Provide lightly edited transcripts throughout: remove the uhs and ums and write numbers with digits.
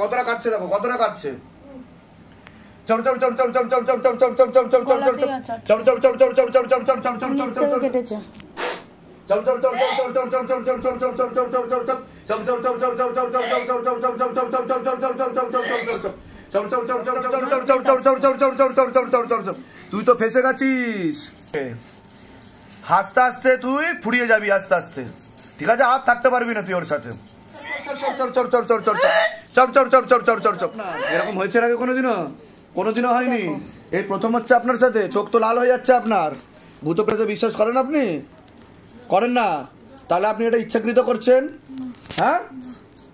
কতটা কাটছে দেখো, কতটা কাটছে। তুই তো ফেসে গেছিস, হাসতে হাসতে তুই ফুরিয়ে যাবি আস্তে আস্তে, ঠিক আছে? আর থাকতে পারবি না তুই ওর সাথে। এরকম হয়েছে আগে কোনোদিনও? কোনোদিনও হয়নি, এই প্রথম হচ্ছে আপনার সাথে। চোখ তো লাল হয়ে যাচ্ছে আপনার। ভূত প্রেতে বিশ্বাস করেন আপনি? করেন না? তাহলে আপনি এটা ইচ্ছাকৃত করছেন? হ্যাঁ,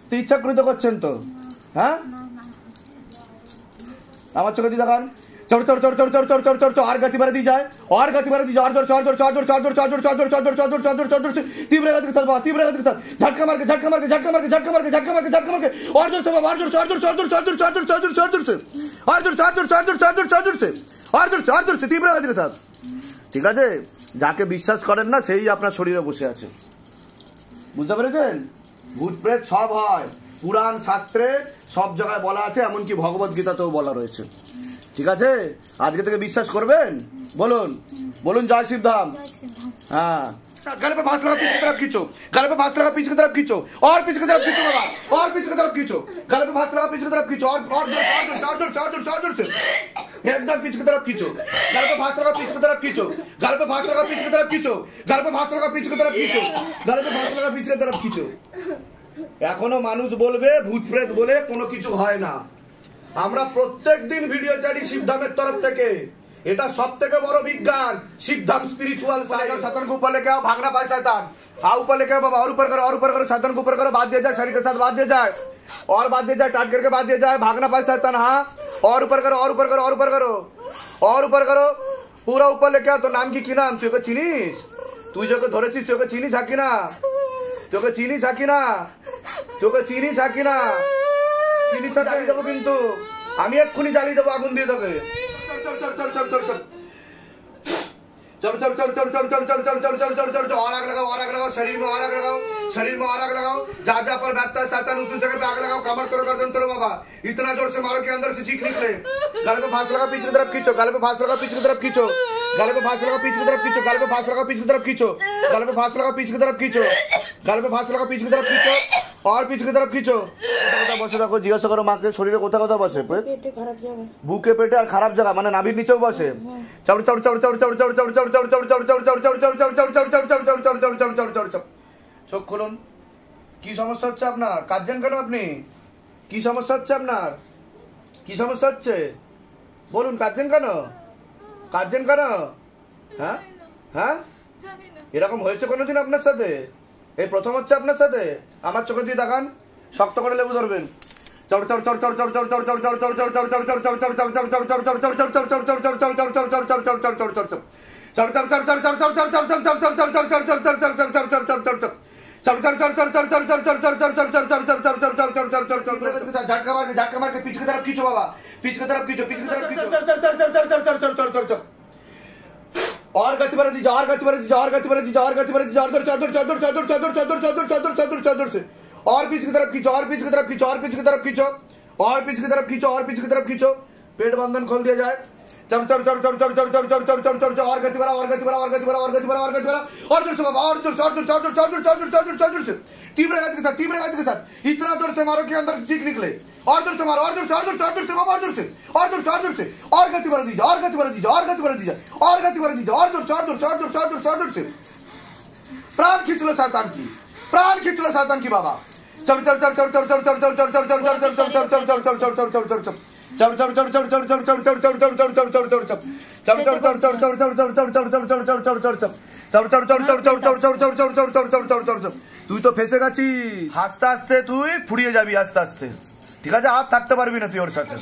তো ইচ্ছাকৃত করছেন তো? হ্যাঁ, আমার চোখে দিয়ে দেখান। আর গতি বাড়ে দিয়ে যায়, আর গতি বাড়ে দিয়ে যায়, तीव्र गति के साथ, तीव्र गति के साथ झटका मार के, झटका मार के, झटका मार के, झटका मार के, झटका मार के, झटका मार के, और जोर से, और जोर से, और जोर से, और जोर से, और जोर से, और जोर से, और जोर से, और जोर से, और जोर से, और जोर से, और जोर से, और जोर से, और जोर से, और जोर से, तीव्र गति के साथ। ঠিক আছে? যাকে বিশ্বাস করেন না সেই আপনার শরীরে বসে আছে, বুঝতে পেরেছেন? ভূত প্রেত সব হয়, পুরাণ শাস্ত্রে সব জায়গায় বলা আছে, এমনকি ভগবত গীতাতেও বলা রয়েছে, ঠিক আছে? আজকে থেকে বিশ্বাস করবেন? বলুন, বলুন জয় শিবধাম। हाँ, गले पे फांस लगा, पीछे की तरफ खींचो, गले पे फांस लगा, पीछे की तरफ खींचो, और पीछे की तरफ खींचो बाबा, और पीछे की तरफ खींचो, गले पे फांस लगा, पीछे की तरफ खींचो, और जोर से एकदम पीछे की तरफ खींचो, गले पे फांस लगा, पीछे की तरफ खींचो, गले पे फांस लगा, पीछे की तरफ खींचो, गले पे फांस लगा, पीछे की तरफ खींचो, गले पे फांस लगा, पीछे की तरफ खींचो। এখনো মানুষ বলবে ভূত প্রেত বলে কোনো কিছু হয় না। আমরা প্রত্যেকদিন ভিডিও ছাড়ি শিবধামের তরফ থেকে, এটা সবথেকে বড় বিজ্ঞান। Shivdham spiritual side. शैतान को ऊपर लेके आओ, भागना पाए शैतान। हाँ, ऊपर लेके आओ बाबा, और ऊपर करो, और ऊपर करो, शैतान को ऊपर करो, बात दिया जाए, शरीर के साथ बात दिया जाए, और बात दिया जाए, टाट करके बात दिया जाए, भागना पाए शैतान। हाँ, और ऊपर करो, और ऊपर करो, और ऊपर करो, और ऊपर करो, पूरा ऊपर लेके आओ। तो नाम की नाम? तुझे चिनिस? তুই যখন ধরেছিস তোকে চিনিস হাকিনা? তোকে চিনিস হাকিনা? তোকে চিনিস হাকিনা? চিনিস তো জ্বালিয়ে দেবো, কিন্তু আমি এক্ষুনি জ্বালিয়ে দেবো আগুন দিয়ে তোকে। और आग लगाओ, और आग लगाओ, शरीर में और आग लगाओ, शरीर में और आग लगाओ, जहाँ जहाँ पर बैठता है शैतान उसी जगह पे आग लगाओ, कमर तोड़ो, गर्दन तोड़ो बाबा, इतना जोर से मारो कि अंदर से चीख निकले। गले पे फांस लगा, पीछे की तरफ खींचो, गले पे फांस लगा, पीछे की तरफ खींचो, गले पे फांस लगा, पीछे की तरफ खींचो, गले पे फांस लगा, पीछे की तरफ खींचो, गले पे फांस लगा, पीछे की तरफ खींचो, गले पे फांस लगा, पीछे की तरफ खींचो, और पीछे की तरफ खींचो। কোথায় বসে থাকো জিজ্ঞাসা করো মাকে, শরীরে কোথায় কোথায় বসে? পেটে খারাপ জায়গা, বুকে পেটে আর খারাপ জায়গা মানে নাভির নিচেও বসে। চোখ খুলুন। কি সমস্যা হচ্ছে আপনার? কাঁদছেন কেন আপনি? কি সমস্যা হচ্ছে আপনার? কি সমস্যা হচ্ছে বলুন? কাঁদছেন কেন? কাঁদছেন কেন? হ্যাঁ, হ্যাঁ, এরকম হয়েছে কোনোদিন আপনার সাথে? এই প্রথম হচ্ছে আপনার সাথে? আমার চোখে দিয়ে দেখান, শক্ত করে লেবু ধরবেন। झटका मार के, झटका मार के पीछे की तरफ खींचो बाबा, पीछे की तरफ खींचो, पीछे की तरफ खींचो, और गति बढ़ा दीजिए, और गति बढ़ा दीजिए, और गति बढ़ा दीजिए, और गति बढ़ा दीजिए, और चादर से और पीछे की तरफ खींचो, और पीछे की तरफ खींचो, और पीछे की तरफ खींचो, और पीछे की तरफ खींचो, और पीछे की तरफ खींचो, पेट बंधन खोल दिया जाए। और गति बढ़ा, और गति बढ़ा, और गति बढ़ा, और गति बढ़ा, और गति बढ़ा, और गति बढ़ा, और जोर से बाबा, और जोर से, और जोर से, और जोर से, तीव्र गति के साथ, तीव्र गति के साथ, इतना जोर से मारो कि अंदर से चीख निकले, और जोर से मारो, और जोर से, और जोर से, और जोर से बाबा, और जोर से, और जोर से, और जोर से, और गति बढ़ा दीजिए, और गति बढ़ा दीजिए, और गति बढ़ा दीजिए, और गति बढ़ा दीजिए, और जोर से, और जोर से, और जोर से, और जोर से, और जोर से प्राण खींच लो शैतान की, प्राण खींच लो शैतान की बाबा। তুই তো ফেসে গেছিস, হাসতে হাসতে তুই ফুরিয়ে যাবি আস্তে আস্তে, ঠিক আছে? আর থাকতে পারবি না তুই ওর সাথে।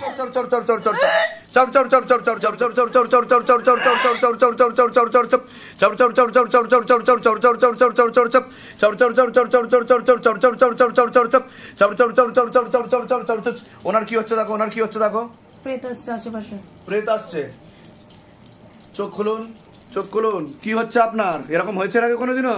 ওনার কি হচ্ছে দেখো, ওনার কি হচ্ছে দেখো, প্রেত আসছে আশেপাশে, প্রেত আসছে। চোখ খুলুন, চোখ খুলুন। কি হচ্ছে আপনার? এরকম হয়েছে আগে কোনোদিনও?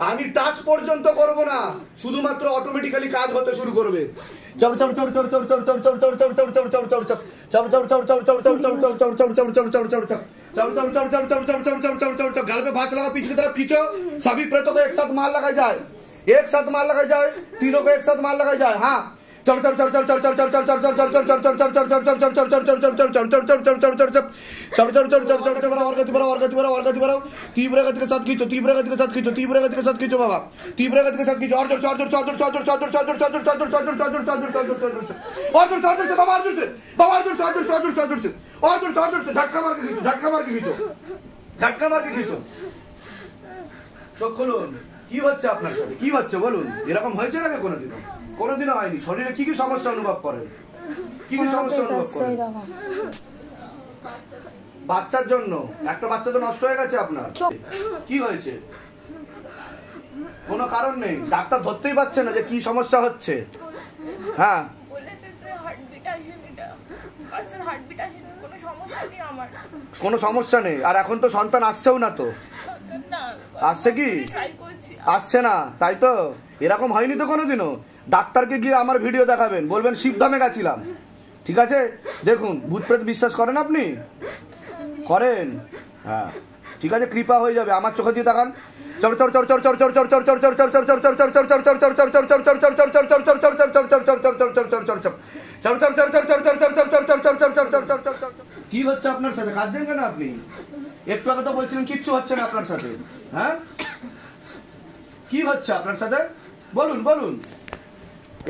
আমি টাচ পর্যন্ত করব না, শুধুমাত্র অটোমেটিক্যালি কাজ হতে শুরু করবে। गाल पे फांस लगा, पीछे की तरफ खींचो, सभी प्रेतों को एक साथ मार लगाई जाए, एक साथ मार लगाई जाए, तीनों को एक साथ मार लगाई जाए। हाँ और गति बढ़ाओ, तीव्र गति के साथ खींचो, तीव्र गति के साथ खींचो, तीव्र गति के साथ खींचो बाबा, तीव्र गति के साथ खींचो, और जोर से झटका मार के खींचो, झटका मार के खींचो, झटका मार के खींचो। চোখ খুলুন, কি হচ্ছে আপনার সাথে, কি হচ্ছে বলুন? এরকম হয়েছে নাকি কোনোদিনও? কোনোদিনও হয়নি। শরীরে কি কি সমস্যা অনুভব করেন, কি কি সমস্যা অনুভব করেন? বাচ্চার জন্য, একটা বাচ্চা তো নষ্ট হয়ে গেছে আপনার, কি হয়েছে? কোনো কারণ নেই, ডাক্তার ধরতেই পারছে না যে কি সমস্যা হচ্ছে। হ্যাঁ কোনো সমস্যা নেই, আর এখন তো সন্তান আসছেও না, তো আসছে কি আসছে না, তাই তো? এরকম হয়নি তো কোনোদিনও? ডাক্তারকে গিয়ে আমার ভিডিও দেখাবেন, বলবেন শিবধামে গেছিলাম, ঠিক আছে? দেখুন, ভূত প্রেত বিশ্বাস করেন আপনি? করেন? হ্যাঁ ঠিক আছে, কৃপা হয়ে যাবে। আমার চোখে দিয়ে তাকান, কি হচ্ছে আপনার সাথে? কাঁদছেন কেন আপনি? একটু আগে তো বলছিলেন কিচ্ছু হচ্ছে না আপনার সাথে। হ্যাঁ কি হচ্ছে আপনার সাথে বলুন, বলুন।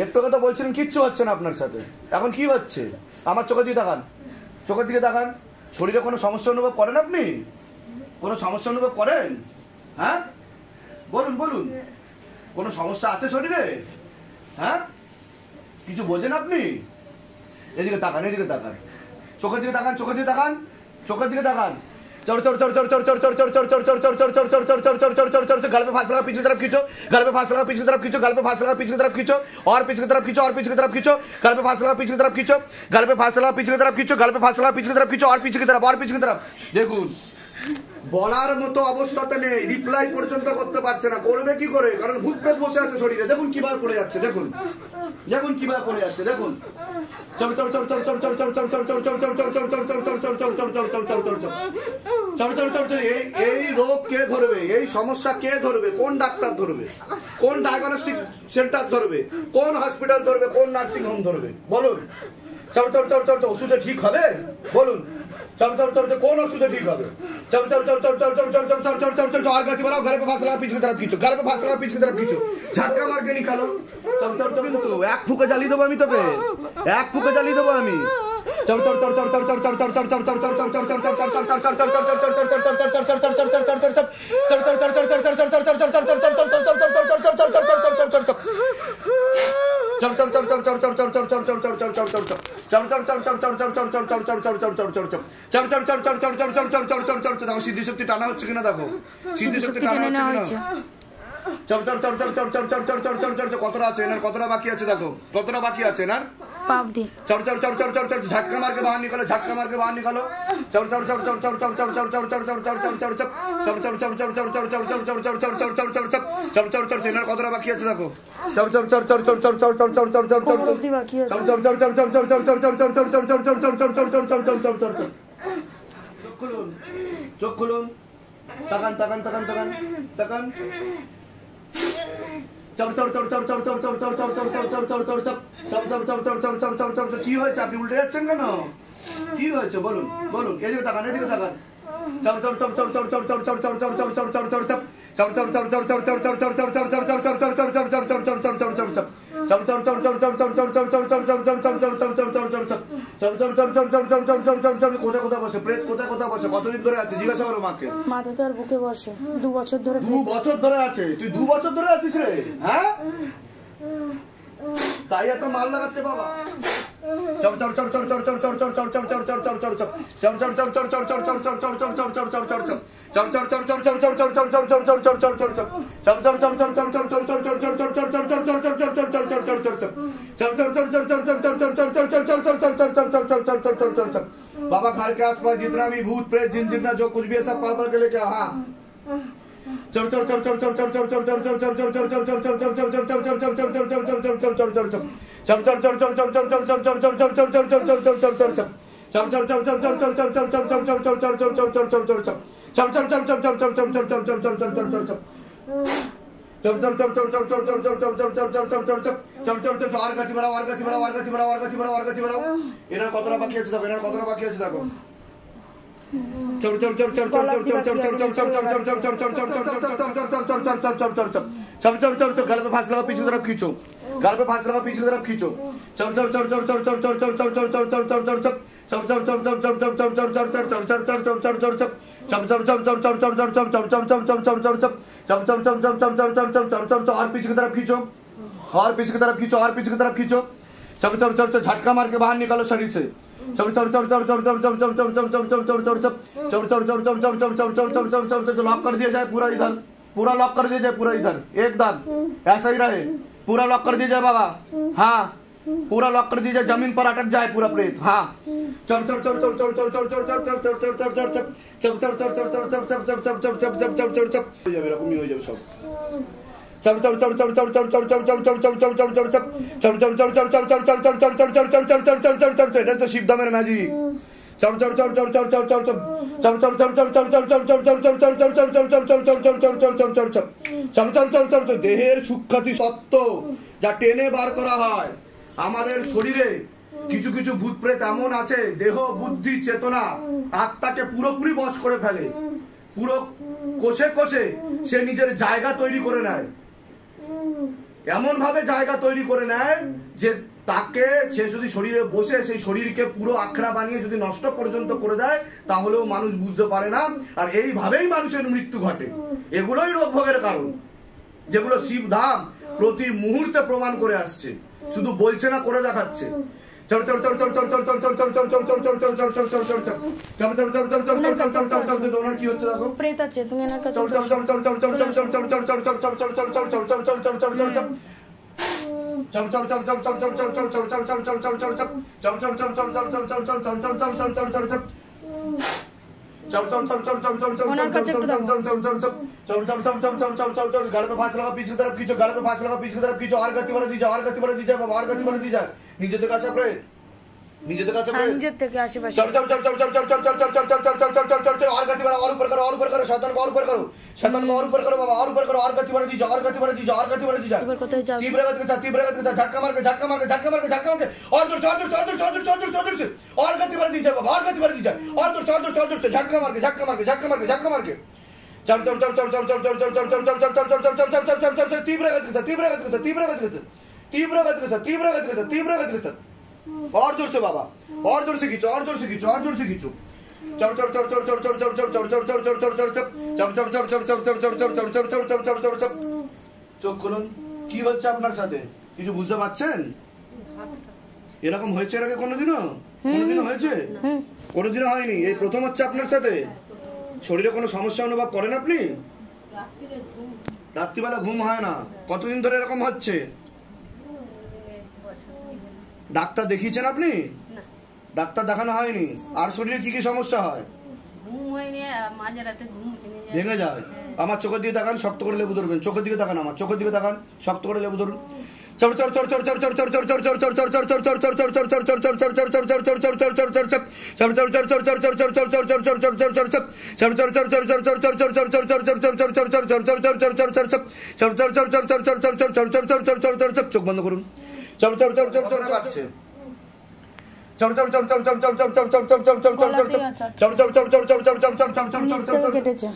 একটু আগে তো বলছিলেন কিচ্ছু হচ্ছে না আপনার সাথে, এখন কি হচ্ছে? আমার চোখের দিকে তাকান, চোখের দিকে তাকান। শরীরে কোনো সমস্যা অনুভব করেন আপনি? কোনো সমস্যা অনুভব করেন? হ্যাঁ বলুন, বলুন। কোনো সমস্যা আছে শরীরে? হ্যাঁ কিছু বোঝেন আপনি? এদিকে তাকান, এদিকে তাকান, চোখের দিকে তাকান, চোখের দিকে তাকান, চোখের দিকে তাকান। गाल पे फांस लगा, पीछे की तरफ खींचो, गाल पे फांस लगा, पीछे की तरफ खींचो, गाल पे फांस लगा, पीछे की तरफ खींचो, और पीछे की तरफ खींचो, और पीछे की तरफ खींचो, गाल पे फांस लगा, पीछे की तरफ खींचो, गाल पे फांस लगा, पीछे की तरफ खींचो, गाल पे फांस लगा, पीछे की तरफ खींचो, और पीछे की तरफ, और पीछे की तरफ। দেখুন বলার মতো অবস্থাতে নেই, রিপ্লাই পর্যন্ত করতে পারছে না, করবে কি করে? কারণ ভূত প্রেত বসে আছে শরীরে। দেখুন কিভাবে পড়ে যাচ্ছে, দেখুন, দেখুন কিভাবে পড়ে যাচ্ছে, দেখুন। এই রোগ কে ধরবে? এই সমস্যা কে ধরবে? কোন ডাক্তার ধরবে? কোন ডায়াগনস্টিক সেন্টার ধরবে? কোন হসপিটাল ধরবে? কোন নার্সিং হোম ধরবে? বলুন। ওষুধে ঠিক হবে? বলুন। কোন ওষুধে ঠিক হবে? और गति बढ़ाओ, गले पे फांस लगा, पीछे की तरफ खींचो, गले पे फांस लगा, पीछे की तरफ खींचो, झटका मार के निकालो। এক ফুকে জ্বালিয়ে দেবো আমি তোকে, এক ফুকে জ্বালিয়ে দেবো আমি। সিদ্ধি শক্তি টানা হচ্ছে কিনা দেখো, সিদ্ধি শক্তি টানা হচ্ছে কিনা। কতটা আছে এনার, কতটা বাকি আছে দেখো, কতটা বাকি আছে এনার। झटका मार के बाहर निकालो, झटका मार के बाहर निकालो। এনার কতটা বাকি আছে দেখো। চোখ খুলুন, তাকান, তাকান, তাকান, তাকান, তাকান। কি হয়েছে? আপনি উল্টে যাচ্ছেন কেন? কি হয়েছে বলুন, বলুন। এদিকে তাকান, এদিকে তাকান। কোথায় কোথায় বসে প্রেত? কোথায় কোথায় বসে? কতদিন ধরে আছে জিজ্ঞাসা করো মাকে। মাথাতে আর বুকে বসে 2 বছর ধরে। 2 বছর ধরে আছে? তুই 2 বছর ধরে আছিস রে? হ্যাঁ তাই এত মাল লাগাচ্ছে বাবা। बाबा घर के आसपास जितना भी भूत प्रेत जिन जितना जो कुछ भी है सब पार के लेके। हाँ এনার কতটা বাকি আছে দেখো, এনার কতটা বাকি আছে দেখো। गल पे फांस लगा पीछे तरफ खींचो, गल पे फांस लगा पीछे तरफ खींचो। और पीछे की तरफ खींचो, और पीछे की तरफ खींचो, और पीछे की तरफ खींचो। झटका मार के बाहर निकालो शरीर से। लॉक कर दिया जाए पूरा इधर, पूरा लॉक कर दिया जाए, पूरा इधर एकदम ऐसा ही रहे, पूरा लॉक कर दिया जाए बाबा। हाँ पूरा लॉक कर दिया जाए, जमीन पर अटक जाए पूरा प्रेत। हाँ শিবধামের ম্যাজিক। দেহের সূক্ষ্মাতি সত্ত্ব যা টেনে বার করা হয়, আমাদের শরীরে কিছু কিছু ভূত প্রেত এমন আছে দেহ বুদ্ধি চেতনা আত্মাকে পুরোপুরি বশ করে ফেলে, পুরো কোষে কোষে সে নিজের জায়গা তৈরি করে নেয়, এমন ভাবে জায়গা তৈরি করে নেয় যে তাকে সে যদি শরীরে বসে সেই শরীরকে পুরো আখড়া বানিয়ে যদি নষ্ট পর্যন্ত করে দেয় তাহলেও মানুষ বুঝতে পারে না। আর এইভাবেই মানুষের মৃত্যু ঘটে। এগুলোই রোগ ভোগের কারণ, যেগুলো শিবধাম প্রতি মুহূর্তে প্রমাণ করে আসছে, শুধু বলছে না করে দেখাচ্ছে। কি হচ্ছে দেখো, প্রেত আছে, তুমি এনার কাছে गल पे फांस लगा पीछे तरफ खींचो, गल पे फांस लगा पीछे तरफ खींचो। और गति बढ़ा दी जाए, और गति बढ़ा दी जाए बाबा, और गति बढ़ा दी जाए। नीचे तक आसे प्रेत, नीचे तक आसे प्रेत, নিজের থেকে আশেপাশে और गति बढ़ा, और ऊपर करो, और ऊपर करो, शैतान को और ऊपर करो, शैतान को और ऊपर करो बाबा, और ऊपर करो, और गति बढ़ा दी जाए, और गति बढ़ा दी जाए, और गति बढ़ा दी जाए। এবার কোথায় যাবে? तीव्र गति के साथ, तीव्र गति के साथ झटका मार के, झटका मार के, झटका मार के, झटका मार के, और दूर से, और दूर से, और दूर से, और दूर से, और दूर से, और दूर से, और गति बढ़ा दी जाए बाबा, और गति बढ़ा दी जाए, और दूर से, और दूर से, और दूर से, झटका मार के, झटका मार के, झटका मार के, झटका मार के। तीव्र गति के साथ, तीव्र गति के साथ, तीव्र गति के साथ, तीव्र गति के साथ, तीव्र गति के साथ, तीव्र गति के साथ, और दूर से बाबा, और दूर से खींचो, और दूर से खींचो, और दूर से खींचो। চোখ খুলুন। কি হচ্ছে আপনার সাথে কিছু বুঝতে পারছেন? এরকম হয়েছে এর আগে কোনোদিনও? কোনোদিনও হয়েছে? কোনোদিনও হয়নি, এই প্রথম হচ্ছে আপনার সাথে। শরীরে কোনো সমস্যা অনুভব করেন আপনি? রাত্রিবেলা ঘুম হয় না, কতদিন ধরে এরকম হচ্ছে? ডাক্তার দেখিয়েছেন আপনি? ডাক্তার দেখানো হয়নি। আর শরীরে কি কি সমস্যা হয়? ভেঙে যায়। আমার চোখের দিকে তাকান, শক্ত করে লেবু ধরবেন। চোখের দিকে তাকান, আমার চোখের দিকে তাকান, শক্ত করে লেবু ধরুন। চোখ বন্ধ করুন। কেটেছে।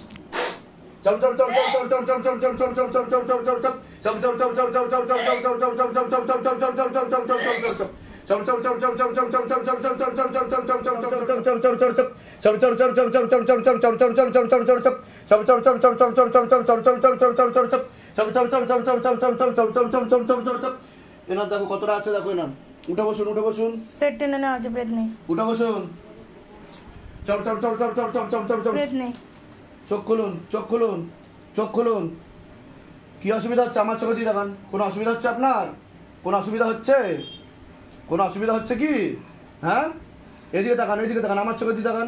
এনার দেখো কতটা আছে, দেখো এনার। উঠে বসুন, উঠে বসুন। পেট টেনে নেওয়া আছে, প্রেত নেই। উঠে বসুন। প্রেত নেই। চোখ খুলুন, চোখ খুলুন, চোখ খুলুন। কি অসুবিধা হচ্ছে আমার চোখে দিয়ে দেখান। কোনো অসুবিধা হচ্ছে আপনার? কোনো অসুবিধা হচ্ছে? কোনো অসুবিধা হচ্ছে কি? হ্যাঁ, এদিকে তাকান, এদিকে তাকান, আমার চোখে দিয়ে দেখান।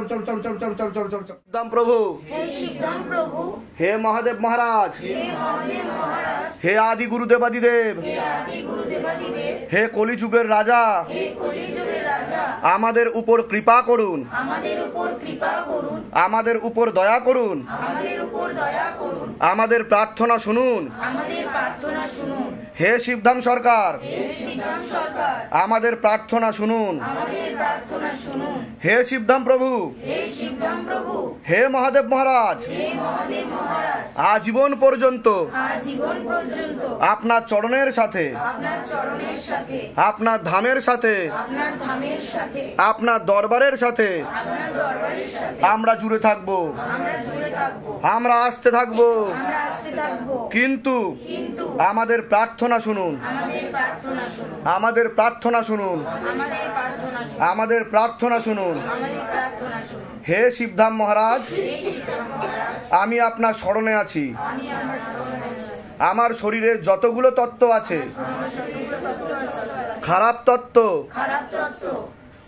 দাম প্রভু, हे शिवधाम प्रभु, হে মহাদেব মহারাজ, हे महादेव महाराज, হে আদি গুরুদেবাদিদেব, हे आदि गुरुदेवादिदेव, হে কলিযুগের রাজা, हे কলিযুগের রাজা, আমাদের উপর কৃপা করুন, আমাদের উপর কৃপা করুন, আমাদের উপর দয়া করুন, আমাদের উপর দয়া করুন, আমাদের প্রার্থনা শুনুন। আমাদের প্রার্থনা শুনুন। হে শিবধাম সরকার, হে শিবধাম সরকার, আমাদের প্রার্থনা শুনুন। আমাদের প্রার্থনা শুনুন। হে শিবধাম প্রভু, হে শিবধাম প্রভু, হে মহাদেব মহারাজ, হে মহাদেব মহারাজ, আজীবন পর্যন্ত আজীবন পর্যন্ত আপনার চরণের সাথে, আপনার চরণের সাথে, আপনার ধামের সাথে, আপনার ধামের সাথে, আপনার দরবারের সাথে আপনার দরবারের সাথে আমরা জুড়ে থাকবো, আমরা জুড়ে থাকবো, আমরা আসতে থাকবো। আমরা আসতে থাকবো। কিন্তু কিন্তু আমাদের প্রার্থনা শুনুন, আমাদের প্রার্থনা শুনুন, আমাদের প্রার্থনা শুনুন, আমাদের প্রার্থনা শুনুন, আমাদের প্রার্থনা শুনুন। আমাদের প্রার্থনা শুনুন। হে শিবধাম মহারাজ, হে শিবধাম মহারাজ, আমি আপনার শরণে আছি। আমি আমার শরণে আছি। আমার শরীরে যতগুলো তত্ত্ব আছে, আমার যতগুলো তত্ত্ব আছে, খারাপ তত্ত্ব খারাপ তত্ত্ব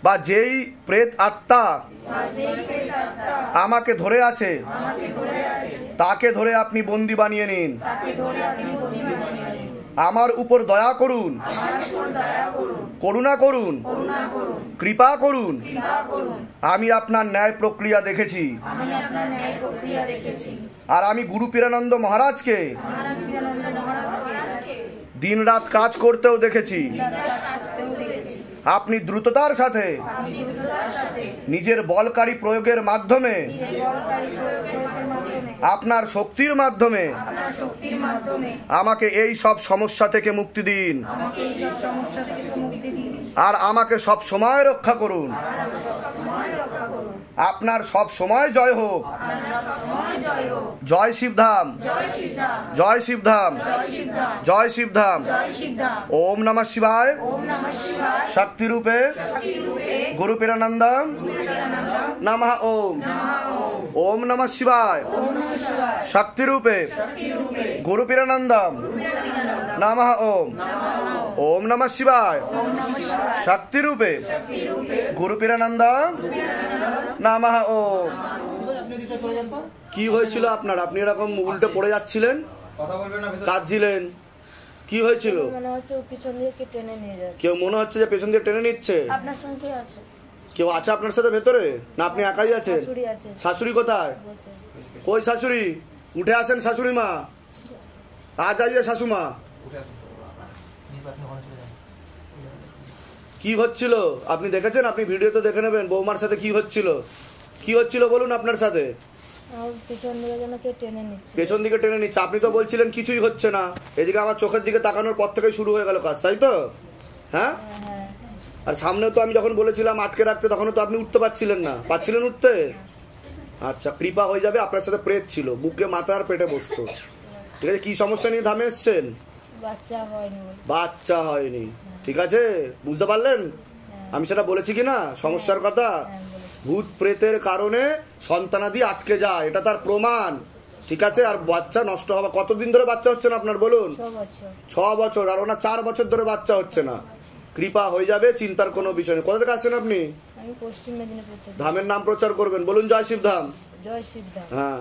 বা যেই প্রেত আত্মা বা যে প্রেতাত্মা আমাকে ধরে আছে, আমাকে ধরে আছে, তাকে ধরে আপনি বন্দী বানিয়ে নিন। তাকে ধরে আপনি বন্দী বানিয়ে নিন। আমার উপর দয়া করুন, আমার উপর দয়া করুন, করুণা করুন, করুণা করুন, কৃপা করুন। কৃপা করুন। আমি আপনার ন্যায় প্রক্রিয়া দেখেছি, আমি আপনার ন্যায় প্রক্রিয়া দেখেছি। আর আমি গুরু পীরানন্দ মহারাজকে আর আমি বিবেকানন্দ মহারাজকে দিনরাত কাজ করতেও দেখেছি। দাদার কাছেও দেখেছি। আপনি দ্রুততার সাথে আমি বিদ্যুতার সাথে নিজের বলকারী প্রয়োগের মাধ্যমে, নিজের বলকারী প্রয়োগের মাধ্যমে, আপনার শক্তির মাধ্যমে আপনার শক্তির মাধ্যমে আমাকে এই সব সমস্যা থেকে মুক্তি দিন, আমাকে এইসব সমস্যা থেকে মুক্তি দিন। আর আমাকে সব সময় রক্ষা করুন। আর আমাকে সবসময় রক্ষা করুন। আপনার সব সময় জয় হোক। আপনার সবসময় জয় হোক। জয় শিবধাম, জয় শিবধাম, জয় শিবধাম, জয় শিবধাম, জয় শিবধাম। জয় শিবধাম। ওম নমঃ শিবায়। ওম নমঃ শিবায়। শক্তি রূপে শক্তিরূপে গুরু পীরানন্দম বিবেকানন্দম নমঃ ওম। নমঃ ওম। ওম নমঃ শিবায়। ওম নমঃ শিবায়। শক্তি রূপে শক্তিরূপে গুরু পীরানন্দম বিবেকানন্দম নমঃ ওম। ওম নমঃ শিবায়। ওম নমঃ শিবায়। শক্তি রূপে শক্তিরূপে গুরু পীরানন্দম নমঃ ওম। কি হয়েছিল আপনার? আপনি এরকম উল্টে পড়ে যাচ্ছিলেন, কাঁদছিলেন, কি হয়েছিল? মনে হচ্ছে ও পিছন দিয়ে কে টেনে নিয়ে যাচ্ছে। কেউ মনে হচ্ছে যে পেছন দিয়ে টেনে নিচ্ছে। আপনার সঙ্গে আছে? কেউ আছে আপনার সাথে ভেতরে, না আপনি একাই আছেন? শাশুড়ি আছে শাশুড়ি কোথায়? বসে। কই শাশুড়ি? উঠে আসেন শাশুড়ি মা, আ যাইয়ে শাশুমা। কি হচ্ছিল আপনি দেখেছেন? আপনি ভিডিওতে দেখে নেবেন বৌমার সাথে কি হচ্ছিল। কি হচ্ছিল বলুন আপনার সাথে? আর পিছন দিকে যেন কে টেনে নিচ্ছে। পেছন দিকে টেনে নিচ্ছে। আপনি তো বলছিলেন কিছুই হচ্ছে না, এদিকে আমার চোখের দিকে তাকানোর পর থেকেই শুরু হয়ে গেল কাজ, তাই তো? হ্যাঁ, হ্যাঁ, আর সামনেও তো আমি যখন বলেছিলাম আটকে রাখতে, তখনও তো আপনি উঠতে পারছিলেন না। পারছিলেন উঠতে? আচ্ছা, কৃপা হয়ে যাবে। আপনার সাথে প্রেত ছিল, বুকে মাথা আর পেটে বসতো। ঠিক আছে, কি সমস্যা নিয়ে ধামে এসছেন? বাচ্চা হয়নি। বাচ্চা হয়নি, ঠিক আছে, বুঝতে পারলেন আমি সেটা বলেছি কিনা সমস্যার কথা? ভূত প্রেতের কারণে সন্তানাদি আটকে যায়, এটা তার প্রমাণ, ঠিক আছে। আর বাচ্চা নষ্ট হওয়া, কতদিন ধরে বাচ্চা হচ্ছে না আপনার বলুন? 6 বছর। আর ওনার 4 বছর ধরে বাচ্চা হচ্ছে না। কৃপা হয়ে যাবে, চিন্তার কোনো বিষয় নেই। কোথা থেকে আসছেন আপনি? আমি পশ্চিম মেদিনীপুর থেকে। ধামের নাম প্রচার করবেন, বলুন জয় শিবধাম। জয় শিবধাম। হ্যাঁ।